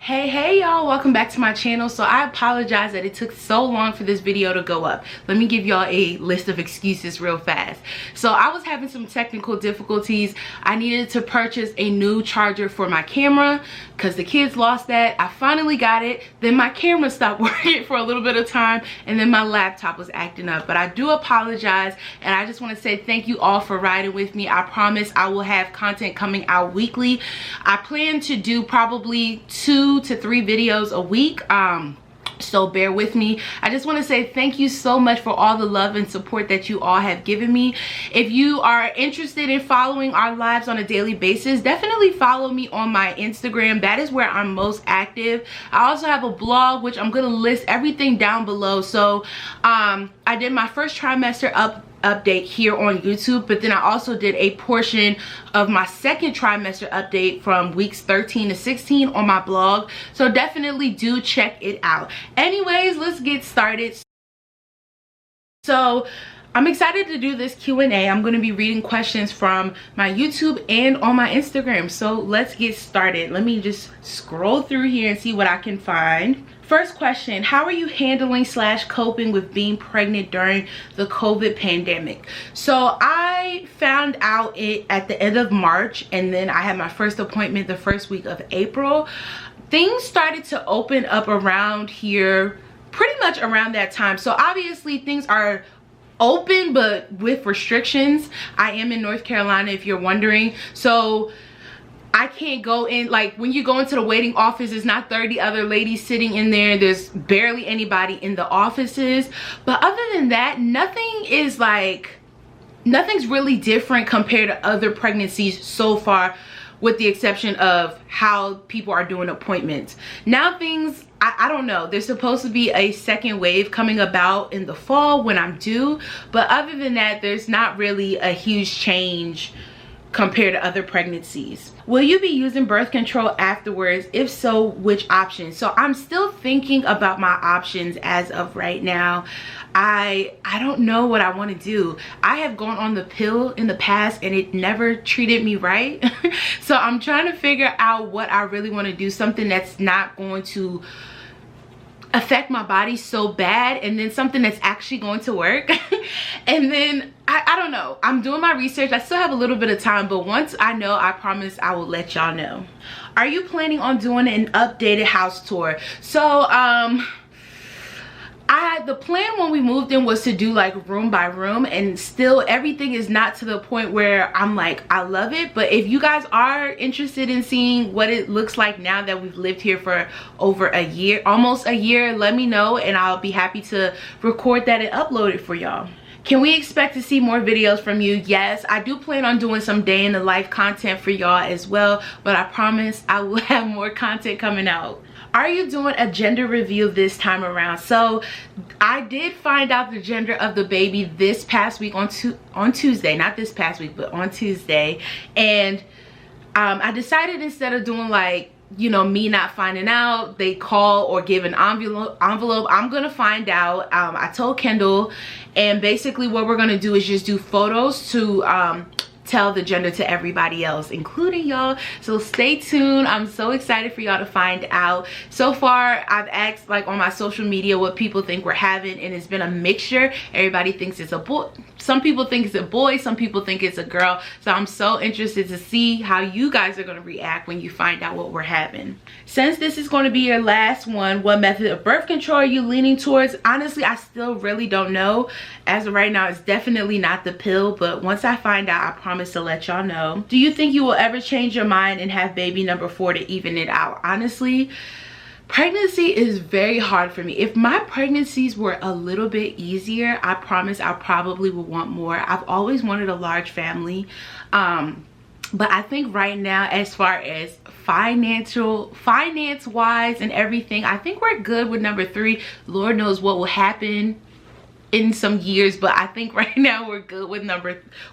Hey y'all, welcome back to my channel. So I apologize that it took so long for this video to go up. Let me give y'all a list of excuses real fast. So I was having some technical difficulties. I needed to purchase a new charger for my camera because the kids lost that. I finally got it. Then my camera stopped working for a little bit of time, and then my laptop was acting up. But I do apologize, and I just want to say thank you all for riding with me. I promise I will have content coming out weekly. I plan to do probably 2 to 3 videos a week, so bear with me. I just want to say thank you so much for all the love and support that you all have given me. If you are interested in following our lives on a daily basis, definitely follow me on my Instagram. That is where I'm most active. I also have a blog, which I'm going to list everything down below. So I did my first trimester update here on YouTube, but then I also did a portion of my second trimester update from weeks 13 to 16 on my blog, so definitely do check it out. Anyways, let's get started. So I'm excited to do this Q&A. I'm going to be reading questions from my YouTube and on my Instagram, so let's get started. Let me just scroll through here and see what I can find. First question, how are you handling / coping with being pregnant during the COVID pandemic? So I found out it at the end of March, and then I had my first appointment the first week of April. Things started to open up around here pretty much around that time. So obviously things are open, but with restrictions. I am in North Carolina, if you're wondering. So I can't go in, like when you go into the waiting office, there's not 30 other ladies sitting in there. There's barely anybody in the offices. But other than that, nothing's really different compared to other pregnancies so far, with the exception of how people are doing appointments. Now things, I don't know, there's supposed to be a second wave coming about in the fall when I'm due. But other than that, there's not really a huge change compared to other pregnancies. Will you be using birth control afterwards? If so, which options? So I'm still thinking about my options as of right now. I don't know what I want to do. I have gone on the pill in the past and it never treated me right. So I'm trying to figure out what I really want to do, something that's not going to affect my body so bad, and then something that's actually going to work. And then I don't know, I'm doing my research. I still have a little bit of time, but once I know, I promise I will let y'all know. Are you planning on doing an updated house tour? So the plan when we moved in was to do like room by room, and still everything is not to the point where I'm like I love it. But if you guys are interested in seeing what it looks like now that we've lived here for over a year, almost a year, let me know and I'll be happy to record that and upload it for y'all. Can we expect to see more videos from you? Yes, I do plan on doing some day in the life content for y'all as well, but I promise I will have more content coming out. Are you doing a gender reveal this time around? So I did find out the gender of the baby this past week on Tuesday, not this past week, but on Tuesday. And I decided instead of doing like, you know, me not finding out, they call or give an envelope, I'm gonna find out. I told Kendall, and basically what we're gonna do is just do photos to tell the gender to everybody else, including y'all. So stay tuned. I'm so excited for y'all to find out. So far I've asked like on my social media what people think we're having, and it's been a mixture. Everybody thinks it's a boy, some people think it's a boy, some people think it's a girl. So I'm so interested to see how you guys are going to react when you find out what we're having. Since this is going to be your last one, what method of birth control are you leaning towards? Honestly, I still really don't know. As of right now, it's definitely not the pill, but once I find out, I promise to let y'all know. Do you think you will ever change your mind and have baby number 4 to even it out? Honestly, pregnancy is very hard for me. If my pregnancies were a little bit easier, I promise I probably would want more. I've always wanted a large family, but I think right now, as far as finance wise and everything, I think we're good with number 3. Lord knows what will happen in some years, but I think right now we're good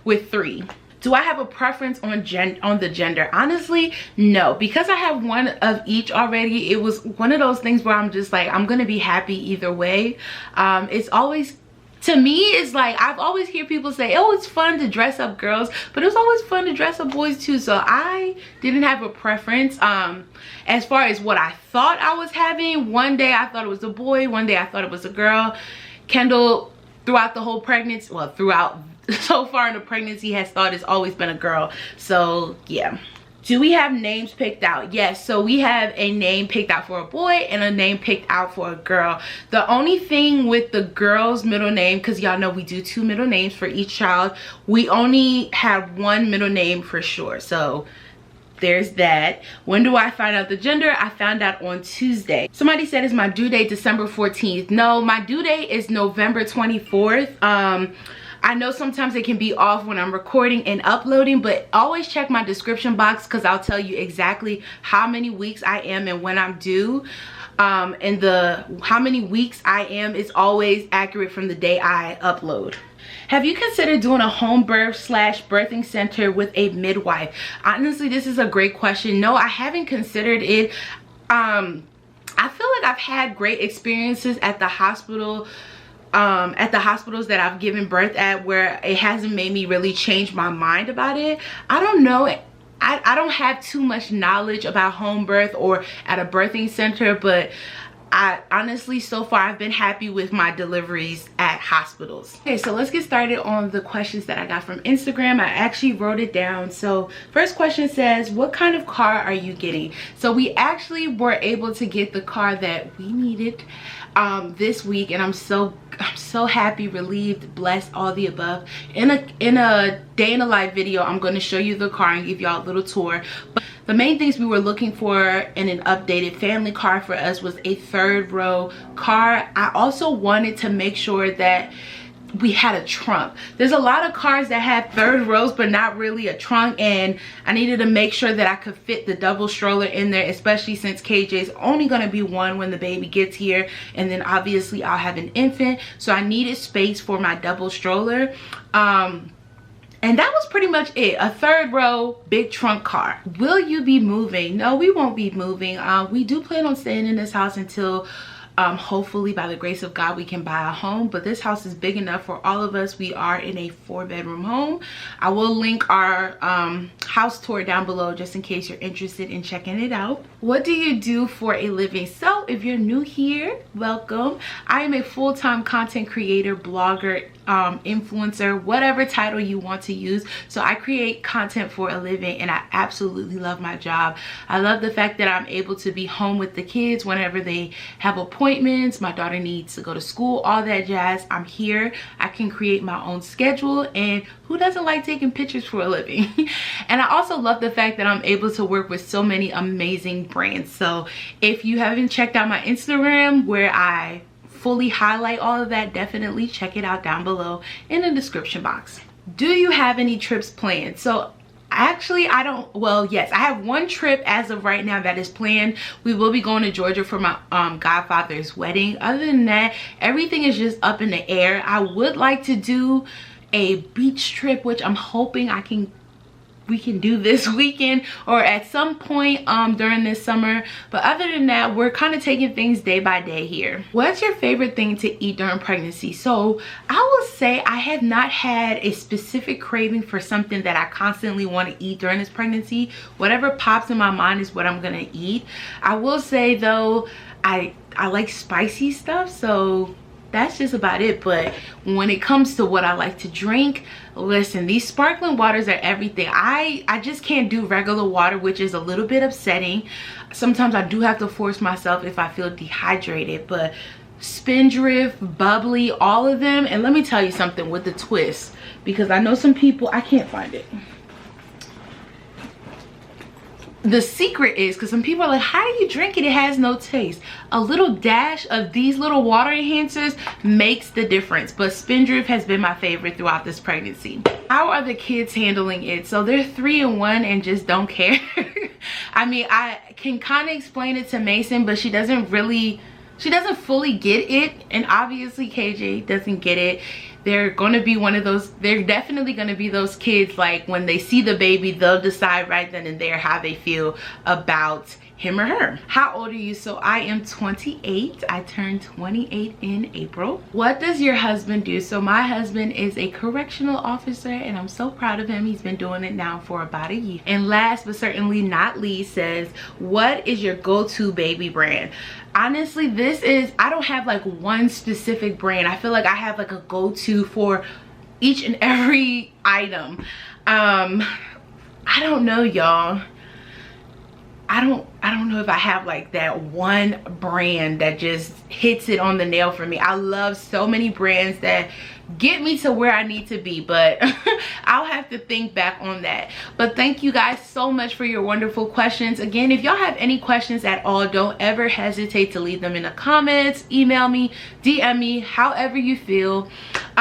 with 3. Do I have a preference on the gender? Honestly, no, because I have one of each already. It was one of those things where I'm just like, I'm gonna be happy either way. It's always To me, it's like, I've always hear people say, oh, it's fun to dress up girls, but it was always fun to dress up boys too. So I didn't have a preference. As far as what I thought I was having, one day I thought it was a boy, one day I thought it was a girl. Kendall, throughout the whole pregnancy, well, throughout so far in the pregnancy, has thought it's always been a girl. So yeah. Do we have names picked out? Yes, so we have a name picked out for a boy and a name picked out for a girl. The only thing with the girl's middle name, because y'all know we do 2 middle names for each child, we only have 1 middle name for sure. So there's that. When do I find out the gender? I found out on Tuesday. Somebody said, is my due date December 14th? No, my due date is November 24th. I know sometimes it can be off when I'm recording and uploading, but always check my description box because I'll tell you exactly how many weeks I am and when I'm due. And the how many weeks I am is always accurate from the day I upload. Have you considered doing a home birth / birthing center with a midwife? Honestly, this is a great question. No, I haven't considered it. I feel like I've had great experiences at the hospital, at the hospitals that I've given birth at, where it hasn't made me really change my mind about it. I don't know. I don't have too much knowledge about home birth or at a birthing center, but I honestly, so far, I've been happy with my deliveries at hospitals. Okay, so let's get started on the questions that I got from Instagram. I actually wrote it down. So first question says, what kind of car are you getting? So we actually were able to get the car that we needed this week, and I'm so happy, relieved, blessed, all the above. In a day in a life video, I'm going to show you the car and give y'all a little tour. But the main things we were looking for in an updated family car for us was a 3rd row car. I also wanted to make sure that we had a trunk. There's a lot of cars that have 3rd rows but not really a trunk, and I needed to make sure that I could fit the double stroller in there, especially since KJ is only going to be 1 when the baby gets here, and then obviously I'll have an infant, so I needed space for my double stroller. And that was pretty much it. A 3rd row big trunk car. Will you be moving? No, we won't be moving. We do plan on staying in this house until hopefully by the grace of God we can buy a home, but this house is big enough for all of us. We are in a 4-bedroom home. I will link our house tour down below just in case you're interested in checking it out. What do you do for a living? So if you're new here, welcome. I am a full-time content creator, blogger, influencer, whatever title you want to use. So I create content for a living, and I absolutely love my job. I love the fact that I'm able to be home with the kids whenever they have appointments, my daughter needs to go to school, all that jazz. I'm here. I can create my own schedule, and who doesn't like taking pictures for a living? And I also love the fact that I'm able to work with so many amazing brands. So if you haven't checked out my Instagram, where I fully highlight all of that, definitely check it out down below in the description box. Do you have any trips planned? So actually, I don't. Well, yes, I have 1 trip as of right now that is planned. We will be going to Georgia for my godfather's wedding. Other than that, everything is just up in the air. I would like to do a beach trip, which I'm hoping we can do this weekend or at some point during this summer. But other than that, we're kind of taking things day by day here. What's your favorite thing to eat during pregnancy? So I will say I have not had a specific craving for something that I constantly want to eat during this pregnancy. Whatever pops in my mind is what I'm gonna eat. I will say though, I like spicy stuff, so that's just about it. But when it comes to what I like to drink, listen, these sparkling waters are everything. I just can't do regular water, which is a little bit upsetting. Sometimes I do have to force myself if I feel dehydrated, but Spindrift, bubbly, all of them. And let me tell you something with the twist, because I know some people, I can't find it. The secret is, because some people are like, how do you drink it? It has no taste. A little dash of these little water enhancers makes the difference. But Spindrift has been my favorite throughout this pregnancy. How are the kids handling it? So they're 3 and 1 and just don't care. I mean, I can kind of explain it to Masynn, but she doesn't fully get it. And obviously KJ doesn't get it. They're going to be one of those, they're definitely going to be those kids, like when they see the baby, they'll decide right then and there how they feel about him or her. How old are you? So I am 28. I turned 28 in April. What does your husband do? So my husband is a correctional officer, and I'm so proud of him. He's been doing it now for about a year. And last but certainly not least says, what is your go-to baby brand? Honestly, I don't have like one specific brand. I feel like I have like a go-to for each and every item. I don't know, y'all. I don't know if I have like that one brand that just hits it on the nail for me. I love so many brands that get me to where I need to be, but I'll have to think back on that. But thank you guys so much for your wonderful questions. Again, if y'all have any questions at all, don't ever hesitate to leave them in the comments, email me, DM me, however you feel.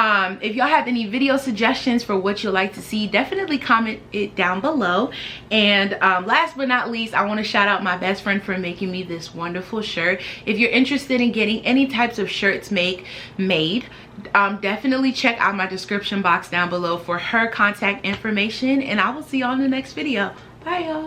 If y'all have any video suggestions for what you'd like to see, definitely comment it down below. And last but not least, I want to shout out my best friend for making me this wonderful shirt. If you're interested in getting any types of shirts made, definitely check out my description box down below for her contact information, and I will see y'all in the next video. Bye, y'all.